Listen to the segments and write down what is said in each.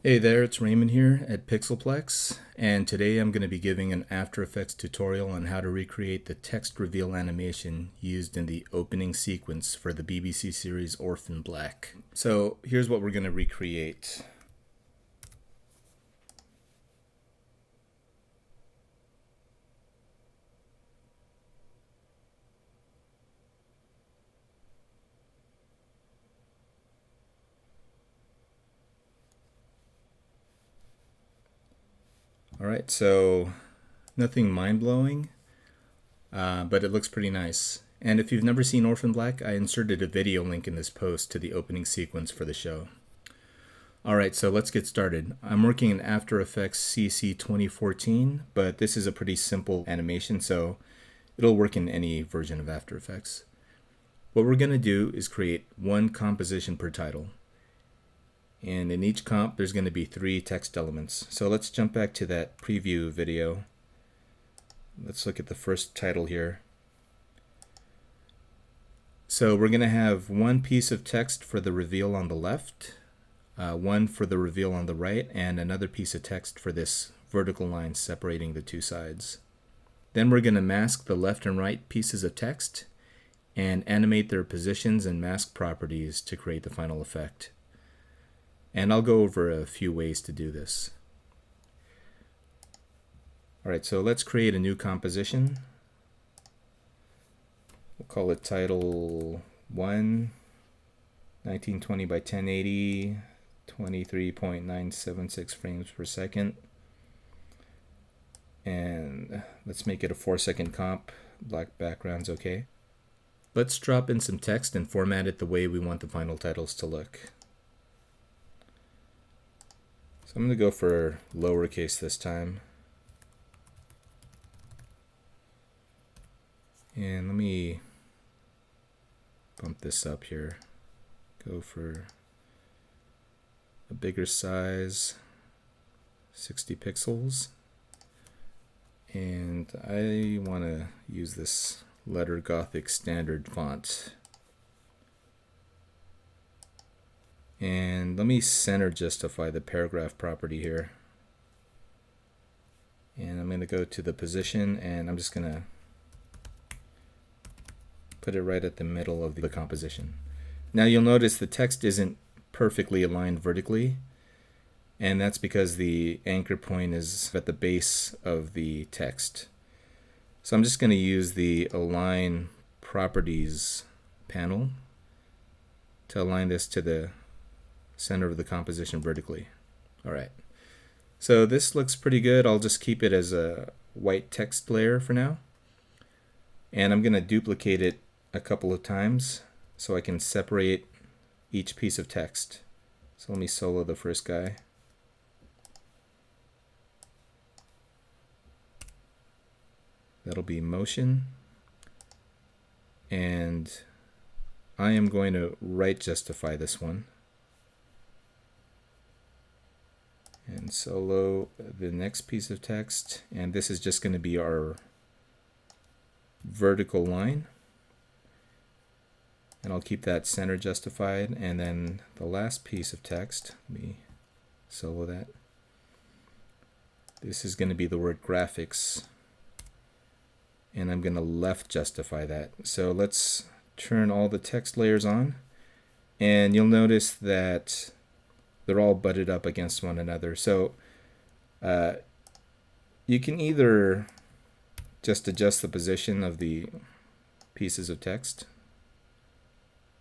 Hey there, it's Raymond here at Pixelplex, and today I'm going to be giving an After Effects tutorial on how to recreate the text reveal animation used in the opening sequence for the BBC series Orphan Black. So here's what we're going to recreate. Alright, so nothing mind-blowing, but it looks pretty nice. And if you've never seen Orphan Black, I inserted a video link in this post to the opening sequence for the show. Alright, so let's get started. I'm working in After Effects CC 2014, but this is a pretty simple animation, so it'll work in any version of After Effects. What we're going to do is create one composition per title. And in each comp, there's going to be 3 text elements. So let's jump back to that preview video. Let's look at the first title here. So we're going to have one piece of text for the reveal on the left, one for the reveal on the right, and another piece of text for this vertical line separating the 2 sides. Then we're going to mask the left and right pieces of text and animate their positions and mask properties to create the final effect. And I'll go over a few ways to do this. Alright, so let's create a new composition. We'll call it title 1, 1920 by 1080, 23.976 frames per second. And let's make it a 4-second comp. Black background's okay. Let's drop in some text and format it the way we want the final titles to look. So I'm going to go for lowercase this time. And let me bump this up here. Go for a bigger size, 60 pixels. And I want to use this letter Gothic standard font. And let me center justify the paragraph property here. And I'm going to go to the position, and I'm just going to put it right at the middle of the composition. Now you'll notice the text isn't perfectly aligned vertically, and that's because the anchor point is at the base of the text. So I'm just going to use the Align Properties panel to align this to the center of the composition vertically. Alright, so this looks pretty good. I'll just keep it as a white text layer for now. And I'm going to duplicate it a couple of times so I can separate each piece of text. So let me solo the first guy. That'll be motion. And I am going to right justify this one. And solo the next piece of text, and this is just going to be our vertical line, and I'll keep that center justified. And then the last piece of text, let me solo that. This is going to be the word graphics, and I'm going to left justify that. So let's turn all the text layers on, and you'll notice that they're all butted up against one another. So you can either just adjust the position of the pieces of text,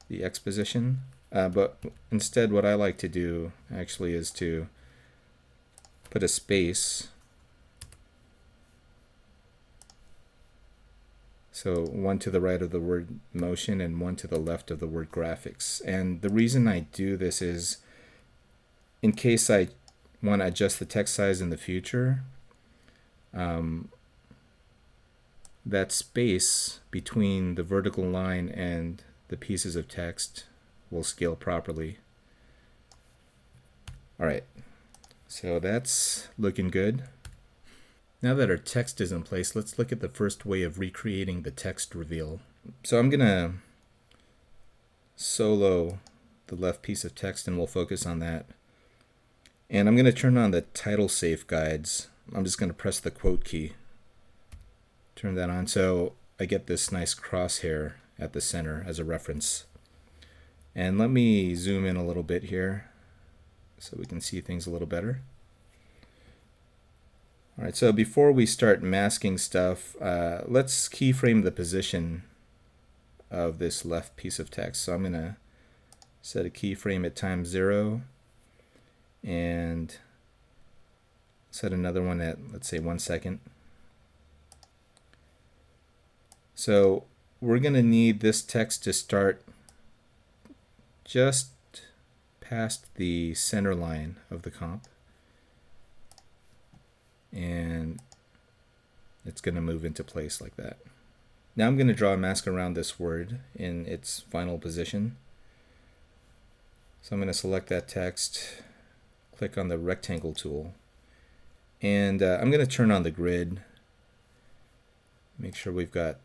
the X position, but instead what I like to do actually is to put a space. So one to the right of the word motion and one to the left of the word graphics. And the reason I do this is in case I want to adjust the text size in the future, that space between the vertical line and the pieces of text will scale properly. Alright, so that's looking good. Now that our text is in place, let's look at the first way of recreating the text reveal. So I'm going to solo the left piece of text and we'll focus on that. And I'm going to turn on the title safe guides. I'm just going to press the quote key. Turn that on so I get this nice crosshair at the center as a reference. And let me zoom in a little bit here so we can see things a little better. Alright, so before we start masking stuff, let's keyframe the position of this left piece of text. So I'm going to set a keyframe at time 0 and set another one at, let's say, 1 second. So we're going to need this text to start just past the center line of the comp, and it's going to move into place like that. Now I'm going to draw a mask around this word in its final position. So I'm going to select that text, click on the rectangle tool, and I'm going to turn on the grid. Make sure we've got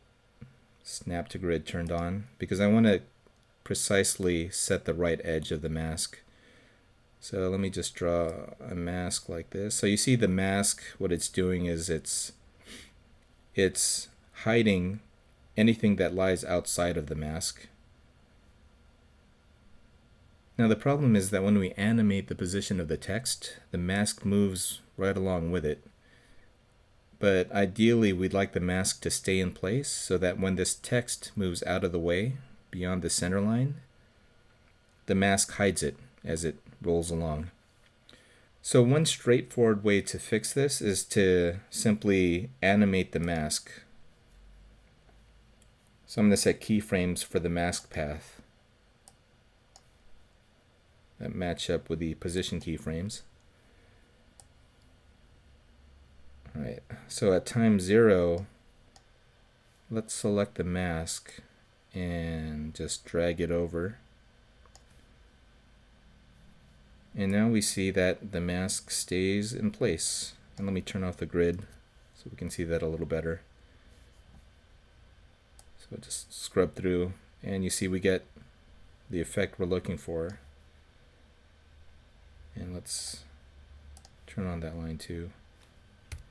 snap to grid turned on because I want to precisely set the right edge of the mask. So let me just draw a mask like this. So you see the mask, what it's doing is it's hiding anything that lies outside of the mask. Now the problem is that when we animate the position of the text, the mask moves right along with it. But ideally we'd like the mask to stay in place so that when this text moves out of the way beyond the center line, the mask hides it as it rolls along. So one straightforward way to fix this is to simply animate the mask. So I'm going to set keyframes for the mask path that match up with the position keyframes. Alright, so at time 0, let's select the mask and just drag it over. And now we see that the mask stays in place. And let me turn off the grid so we can see that a little better. So just scrub through and you see we get the effect we're looking for. And let's turn on that line too.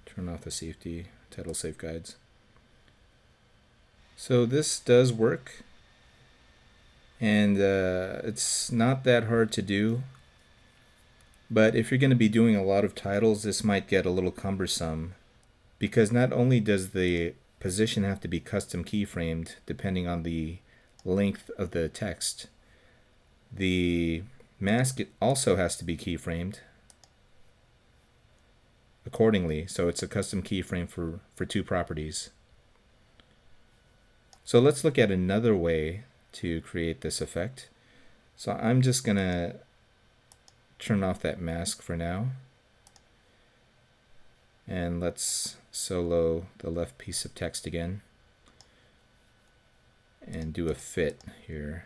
Turn off the safety title safe guides. So this does work, and it's not that hard to do, but if you're going to be doing a lot of titles, this might get a little cumbersome because not only does the position have to be custom keyframed depending on the length of the text, the mask also has to be keyframed accordingly, so it's a custom keyframe for two properties. So let's look at another way to create this effect. So I'm just going to turn off that mask for now, and let's solo the left piece of text again and do a fit here.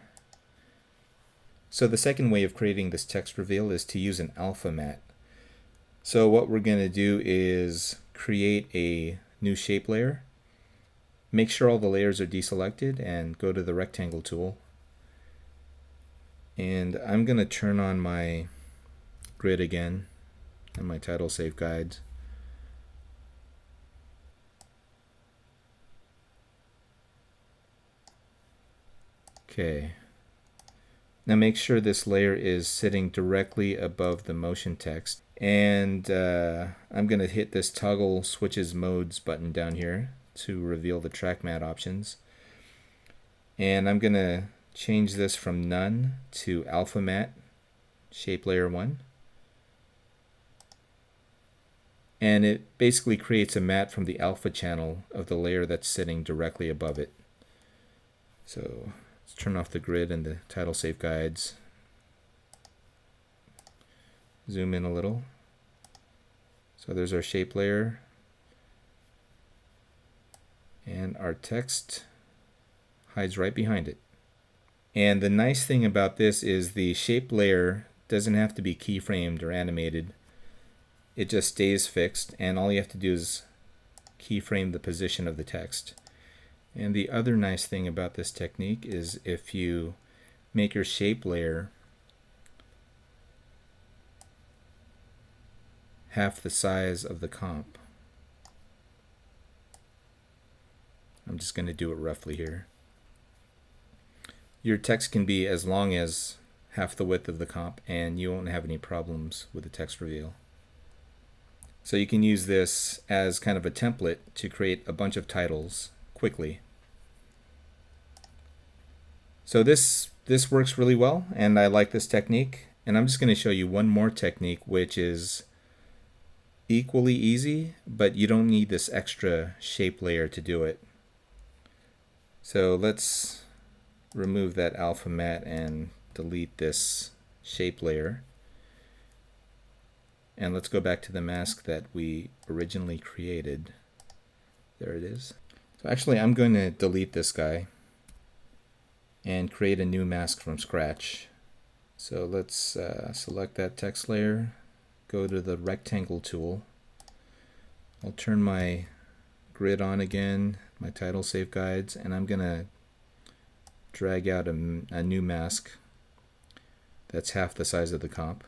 So the second way of creating this text reveal is to use an alpha matte. So what we're going to do is create a new shape layer. Make sure all the layers are deselected and go to the rectangle tool. And I'm going to turn on my grid again and my title safe guides. Okay. Now make sure this layer is sitting directly above the motion text. And I'm going to hit this toggle switches modes button down here to reveal the track matte options. And I'm going to change this from none to alpha matte shape layer 1. And it basically creates a matte from the alpha channel of the layer that's sitting directly above it. So let's turn off the grid and the title safe guides. Zoom in a little. So there's our shape layer. And our text hides right behind it. And the nice thing about this is the shape layer doesn't have to be keyframed or animated. It just stays fixed, and all you have to do is keyframe the position of the text. And the other nice thing about this technique is if you make your shape layer half the size of the comp. I'm just going to do it roughly here. Your text can be as long as half the width of the comp, and you won't have any problems with the text reveal. So you can use this as kind of a template to create a bunch of titles quickly. So this works really well, and I like this technique. And I'm just going to show you one more technique, which is equally easy, but you don't need this extra shape layer to do it. So let's remove that alpha matte and delete this shape layer. And let's go back to the mask that we originally created. There it is. So actually I'm going to delete this guy and create a new mask from scratch. So let's select that text layer, go to the rectangle tool. I'll turn my grid on again, my title save guides, and I'm going to drag out a new mask that's half the size of the comp.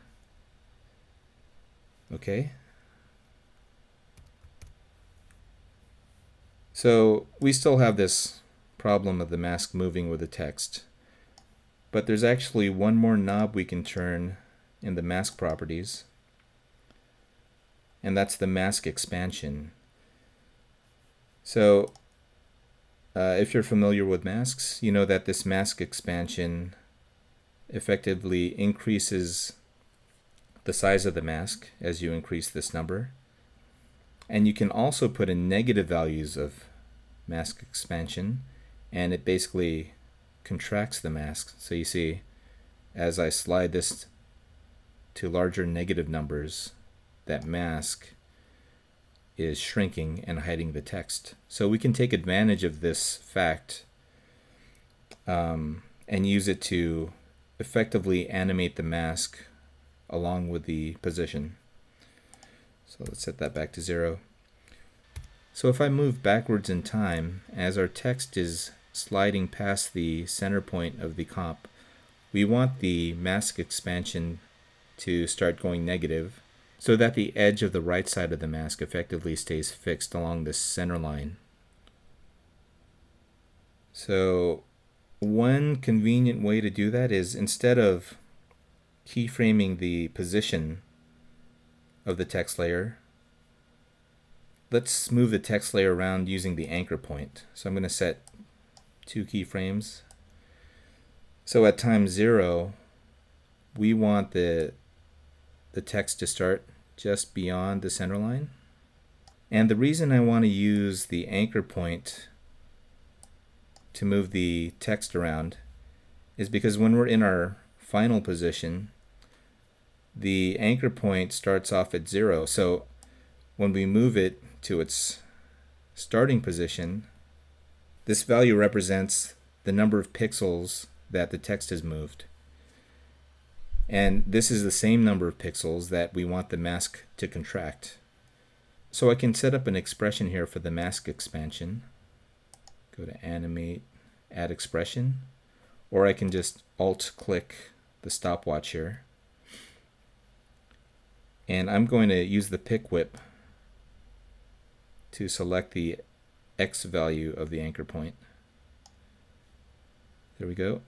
Okay. So we still have this problem of the mask moving with the text. But there's actually one more knob we can turn in the mask properties, and that's the mask expansion. So if you're familiar with masks, you know that this mask expansion effectively increases the size of the mask as you increase this number. And you can also put in negative values of mask expansion, and it basically contracts the mask. So you see, as I slide this to larger negative numbers, that mask is shrinking and hiding the text. So we can take advantage of this fact and use it to effectively animate the mask along with the position. So let's set that back to 0. So if I move backwards in time, as our text is sliding past the center point of the comp, we want the mask expansion to start going negative so that the edge of the right side of the mask effectively stays fixed along this center line. So one convenient way to do that is, instead of keyframing the position of the text layer, let's move the text layer around using the anchor point. So I'm going to set 2 keyframes. So at time 0, we want the text to start just beyond the center line. And the reason I want to use the anchor point to move the text around is because when we're in our final position, the anchor point starts off at 0. So when we move it to its starting position, this value represents the number of pixels that the text has moved. And this is the same number of pixels that we want the mask to contract. So I can set up an expression here for the mask expansion. Go to Animate, Add Expression, or I can just Alt-click the stopwatch here. And I'm going to use the pick whip to select the X value of the anchor point. There we go.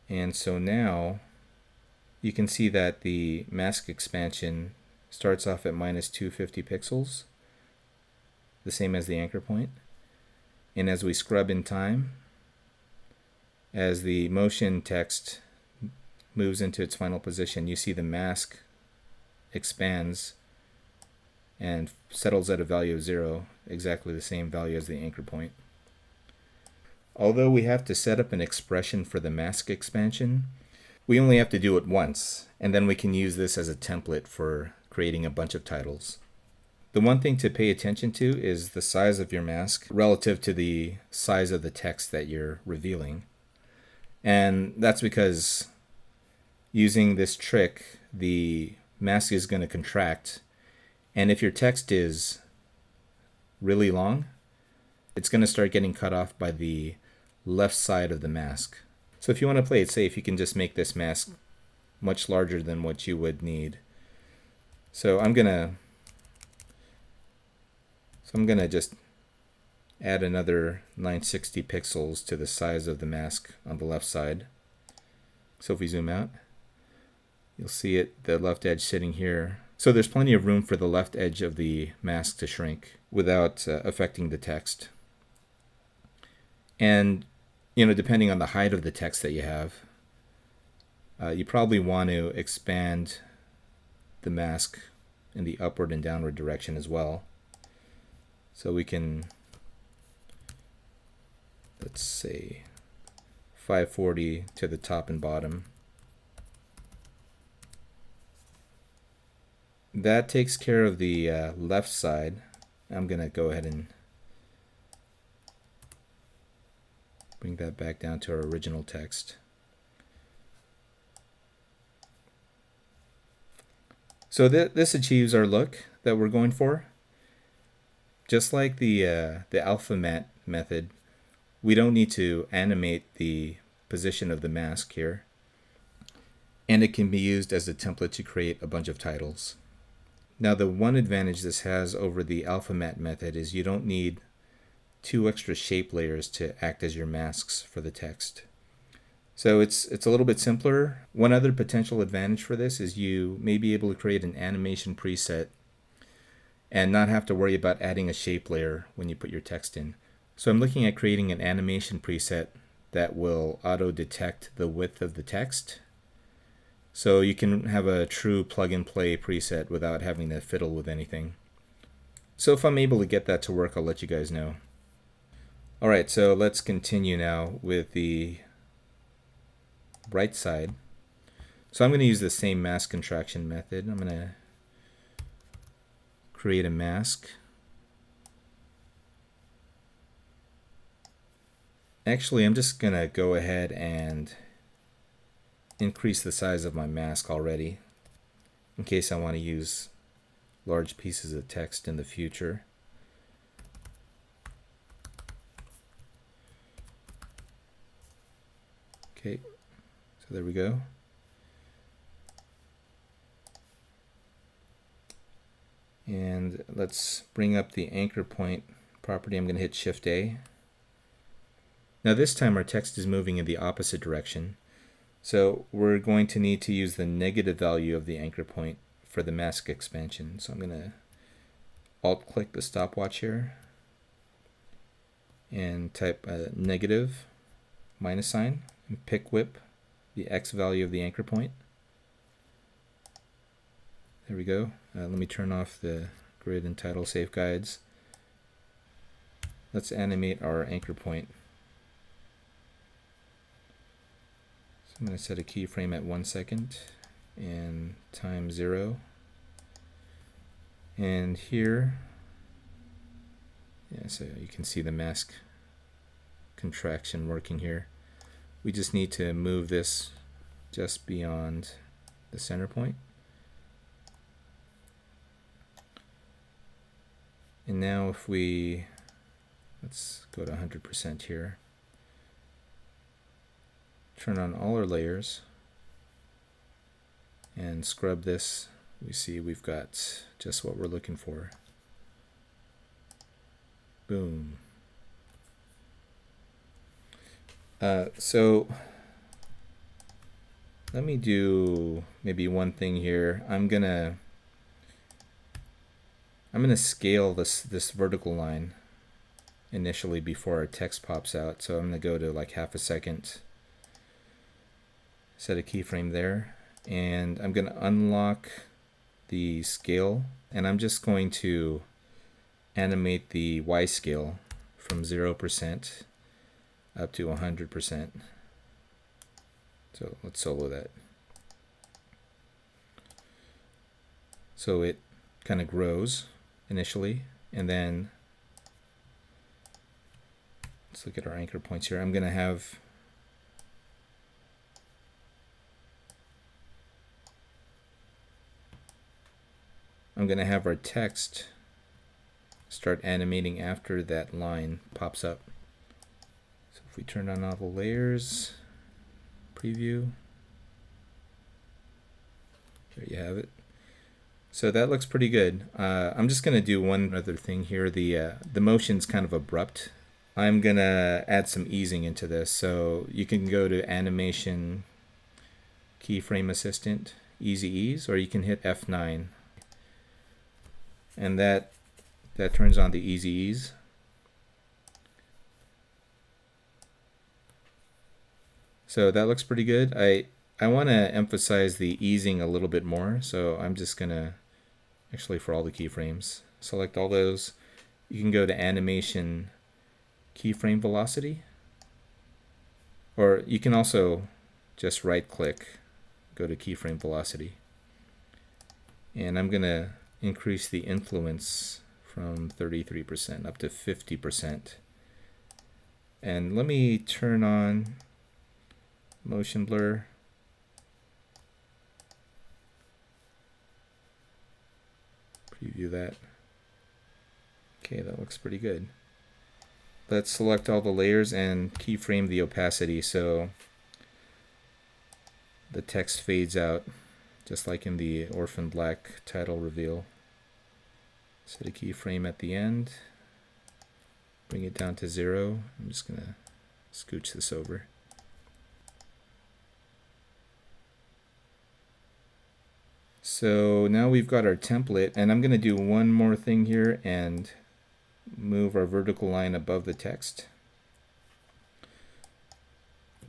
And so now you can see that the mask expansion starts off at minus 250 pixels, the same as the anchor point. And as we scrub in time, as the motion text moves into its final position, you see the mask expands and settles at a value of 0, exactly the same value as the anchor point. Although we have to set up an expression for the mask expansion, we only have to do it once, and then we can use this as a template for creating a bunch of titles. The one thing to pay attention to is the size of your mask relative to the size of the text that you're revealing. And that's because using this trick, the mask is going to contract, and if your text is really long, it's going to start getting cut off by the left side of the mask. So if you want to play it safe, you can just make this mask much larger than what you would need. So I'm gonna just add another 960 pixels to the size of the mask on the left side. So if we zoom out, you'll see it, the left edge sitting here. So there's plenty of room for the left edge of the mask to shrink without affecting the text. And depending on the height of the text that you have, you probably want to expand the mask in the upward and downward direction as well. So we can, let's say, 540 to the top and bottom. That takes care of the left side. I'm going to go ahead and bring that back down to our original text. So this achieves our look that we're going for. Just like the alpha matte method, we don't need to animate the position of the mask here. And it can be used as a template to create a bunch of titles. Now the one advantage this has over the alpha matte method is you don't need 2 extra shape layers to act as your masks for the text. So it's a little bit simpler. One other potential advantage for this is you may be able to create an animation preset and not have to worry about adding a shape layer when you put your text in. So I'm looking at creating an animation preset that will auto-detect the width of the text. So you can have a true plug-and-play preset without having to fiddle with anything. So if I'm able to get that to work, I'll let you guys know. Alright, so let's continue now with the right side. So I'm going to use the same mask contraction method. I'm going to create a mask. Actually, I'm just going to go ahead and increase the size of my mask already in case I want to use large pieces of text in the future. Okay, so there we go. And let's bring up the anchor point property. I'm going to hit Shift A. Now this time our text is moving in the opposite direction. So we're going to need to use the negative value of the anchor point for the mask expansion. So I'm going to Alt-click the stopwatch here and type a negative minus sign and pick whip the X value of the anchor point. There we go. Let me turn off the grid and title safe guides. Let's animate our anchor point. I'm going to set a keyframe at 1 second and time 0. And here, yeah, so you can see the mask contraction working here. We just need to move this just beyond the center point. And now if let's go to 100% here. Turn on all our layers and scrub this. We see we've got just what we're looking for. Boom. So let me do maybe one thing here. I'm gonna scale this vertical line initially before our text pops out. So I'm gonna go to like 1/2 second. Set a keyframe there, and I'm going to unlock the scale, and I'm just going to animate the Y scale from 0% up to 100%. So let's solo that. So it kind of grows initially, and then let's look at our anchor points here. I'm going to have our text start animating after that line pops up. So if we turn on all the layers, preview, there you have it. So that looks pretty good. I'm just going to do one other thing here. The motion's kind of abrupt. I'm going to add some easing into this. So you can go to Animation, Keyframe Assistant, Easy Ease, or you can hit F9. And that turns on the Easy Ease. So that looks pretty good. I want to emphasize the easing a little bit more, so I'm just going to, actually for all the keyframes, select all those. You can go to Animation, Keyframe Velocity, or you can also just right click, go to Keyframe Velocity. And I'm going to increase the influence from 33% up to 50%. And let me turn on motion blur. Preview that. Okay, that looks pretty good. Let's select all the layers and keyframe the opacity so the text fades out, just like in the Orphan Black title reveal. Set a keyframe at the end, bring it down to 0. I'm just going to scooch this over. So now we've got our template, and I'm going to do one more thing here and move our vertical line above the text.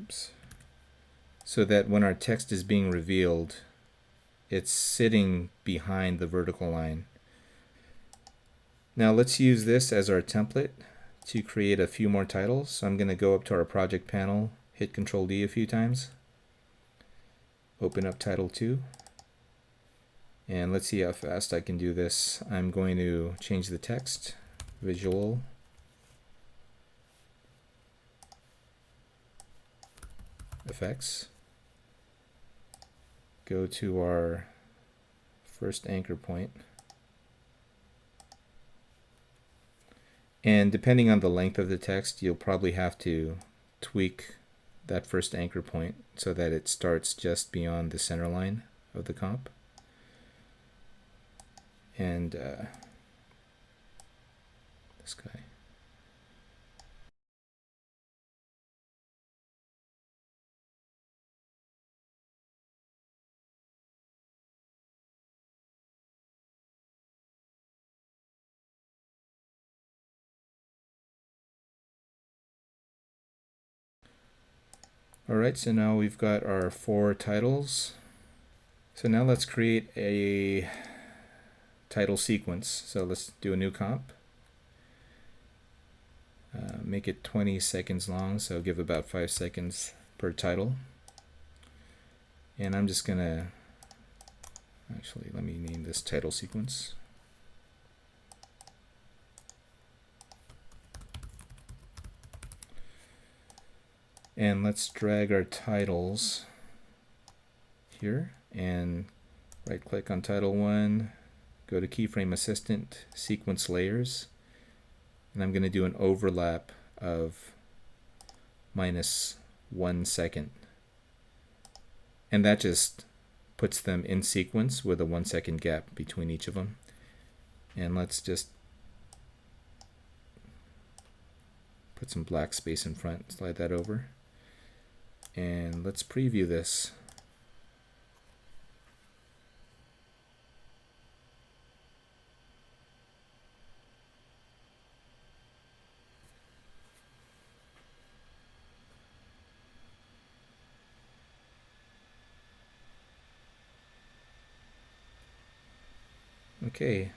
Oops. So that when our text is being revealed, it's sitting behind the vertical line. Now let's use this as our template to create a few more titles. So I'm going to go up to our project panel, hit Control D a few times, open up title 2. And let's see how fast I can do this. I'm going to change the text, visual, effects, go to our first anchor point, and depending on the length of the text, you'll probably have to tweak that first anchor point so that it starts just beyond the center line of the comp. And this guy. Alright, so now we've got our 4 titles. So now let's create a title sequence. So let's do a new comp. Make it 20 seconds long, so give about 5 seconds per title. And I'm just going to, actually, let me name this title sequence. And let's drag our titles here and right click on title 1, go to Keyframe Assistant, Sequence Layers, and I'm going to do an overlap of -1 second. And that just puts them in sequence with a 1 second gap between each of them. And let's just put some black space in front, slide that over. And let's preview this. Okay,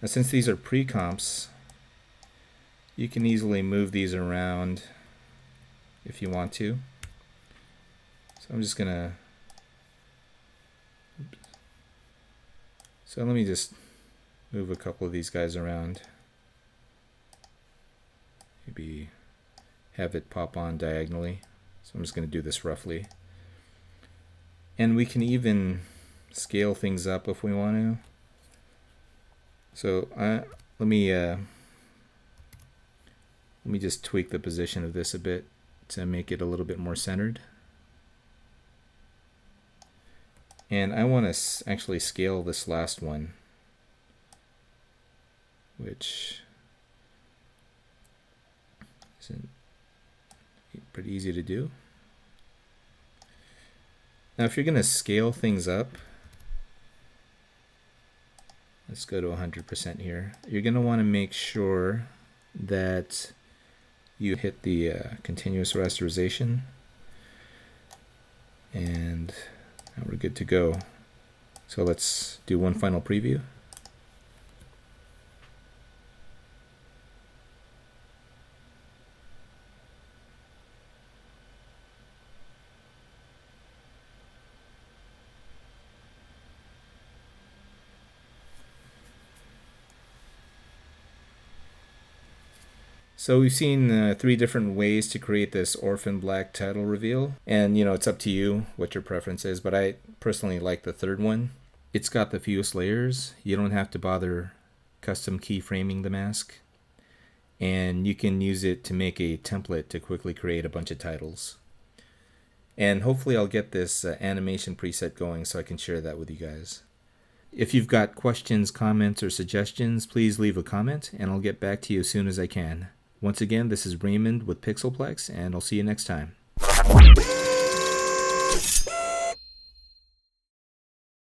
now since these are pre-comps, you can easily move these around if you want to. So I'm just gonna, so let me just move a couple of these guys around. Maybe have it pop on diagonally. So I'm just gonna do this roughly. And we can even scale things up if we want to. So let me just tweak the position of this a bit to make it a little bit more centered. And I want to actually scale this last one which isn't pretty easy to do. Now, if you're going to scale things up, let's go to 100% here. You're going to want to make sure that you hit the continuous rasterization, and now we're good to go. So let's do one final preview. So we've seen 3 different ways to create this Orphan Black title reveal. And, it's up to you what your preference is, but I personally like the third one. It's got the fewest layers. You don't have to bother custom keyframing the mask. And you can use it to make a template to quickly create a bunch of titles. And hopefully I'll get this animation preset going so I can share that with you guys. If you've got questions, comments, or suggestions, please leave a comment and I'll get back to you as soon as I can. Once again, this is Raymond with Pixelplex, and I'll see you next time.